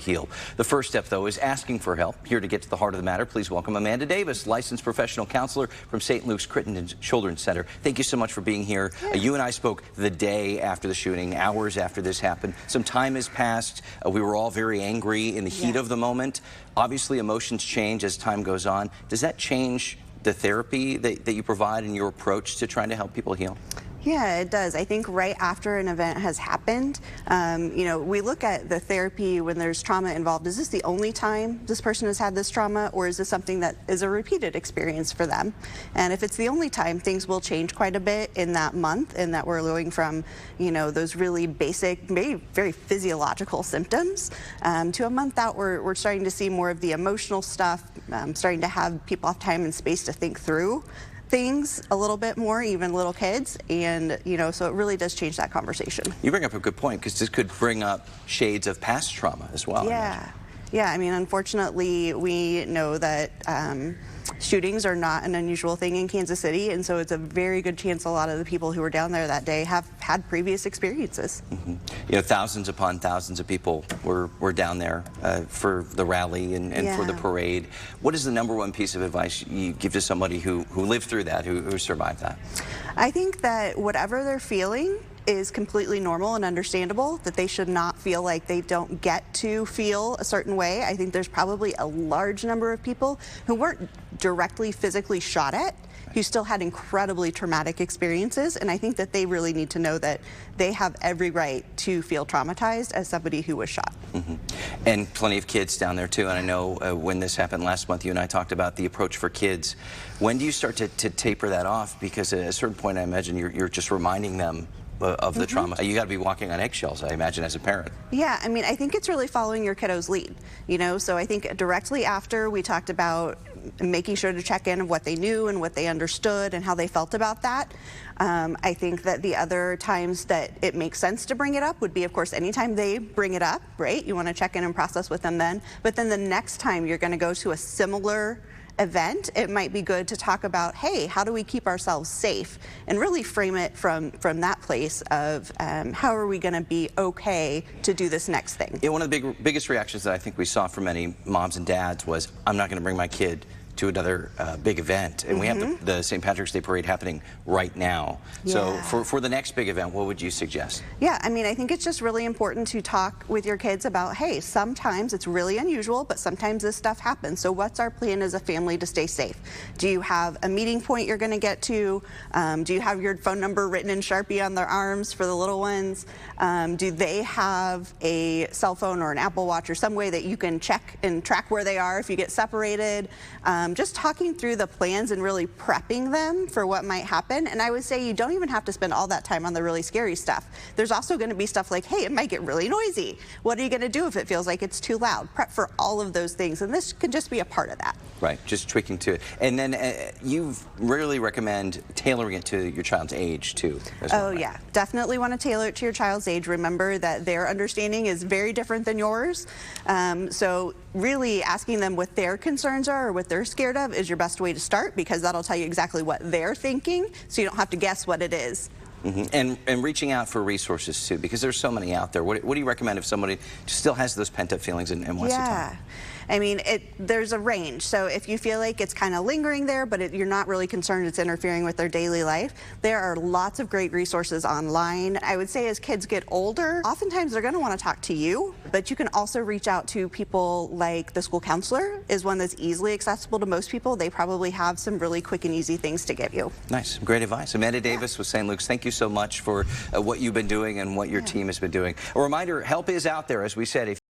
heal. The first step, though, is asking for help. Here to get to the heart of the matter, please welcome Amanda Davis, licensed professional counselor from St. Luke's Crittenton Children's Center. Thank you so much for being here. You and I spoke the day after the shooting, hours after this happened. Some time has passed. We were all very angry in the heat of the moment. Obviously, emotions change as time goes on. Does that change the therapy that you provide and your approach to trying to help people heal? Yeah, it does. I think right after an event has happened, we look at the therapy when there's trauma involved. Is this the only time this person has had this trauma, or is this something that is a repeated experience for them? And if it's the only time, things will change quite a bit in that month, in that we're going from, those really basic, maybe very physiological symptoms, to a month out we're starting to see more of the emotional stuff, starting to have people have time and space to think through things a little bit more, even little kids, and so it really does change that conversation. You bring up a good point, because this could bring up shades of past trauma as well. Yeah, I mean, unfortunately, we know that shootings are not an unusual thing in Kansas City, and so it's a very good chance a lot of the people who were down there that day have had previous experiences. Thousands upon thousands of people were down there for the rally and for the parade. What is the #1 piece of advice you give to somebody who lived through that, who survived that? I think that whatever they're feeling is completely normal and understandable, that they should not feel like they don't get to feel a certain way. I think there's probably a large number of people who weren't directly physically shot at, who still had incredibly traumatic experiences, and I think that they really need to know that they have every right to feel traumatized as somebody who was shot. And plenty of kids down there too, and I know when this happened last month, you and I talked about the approach for kids. When do you start to taper that off? Because at a certain point, I imagine you're just reminding them of the trauma. You got to be walking on eggshells, I imagine, as a parent. Yeah, I mean, I think it's really following your kiddo's lead, so I think directly after we talked about making sure to check in of what they knew and what they understood and how they felt about that. I think that the other times that it makes sense to bring it up would be, of course, anytime they bring it up, right? You want to check in and process with them then. But then the next time you're going to go to a similar event, it might be good to talk about, hey, how do we keep ourselves safe, and really frame it from that place of how are we going to be okay to do this next thing. One of the biggest reactions that I think we saw from many moms and dads was, I'm not going to bring my kid to another big event, and we have the St. Patrick's Day Parade happening right now. So for the next big event, what would you suggest? Yeah, I mean, I think it's just really important to talk with your kids about, hey, sometimes it's really unusual, but sometimes this stuff happens. So what's our plan as a family to stay safe? Do you have a meeting point you're going to get to? Do you have your phone number written in Sharpie on their arms for the little ones? Do they have a cell phone or an Apple Watch or some way that you can check and track where they are if you get separated? Just talking through the plans and really prepping them for what might happen. And I would say you don't even have to spend all that time on the really scary stuff. There's also going to be stuff like, hey, it might get really noisy. What are you going to do if it feels like it's too loud? Prep for all of those things, and this can just be a part of that. Right, just tweaking to it. And then you really recommend tailoring it to your child's age too. Yeah, definitely want to tailor it to your child's age. Remember that their understanding is very different than yours. So really asking them what their concerns are or what they're scared of is your best way to start, because that'll tell you exactly what they're thinking, so you don't have to guess what it is. And reaching out for resources too, because there's so many out there. What do you recommend if somebody still has those pent-up feelings and wants to talk? I mean, there's a range. So if you feel like it's kind of lingering there, but you're not really concerned it's interfering with their daily life, there are lots of great resources online. I would say as kids get older, oftentimes they're going to want to talk to you, but you can also reach out to people like the school counselor is one that's easily accessible to most people. They probably have some really quick and easy things to give you. Nice, great advice. Amanda Davis with St. Luke's, thank you so much for what you've been doing and what your team has been doing. A reminder, help is out there, as we said.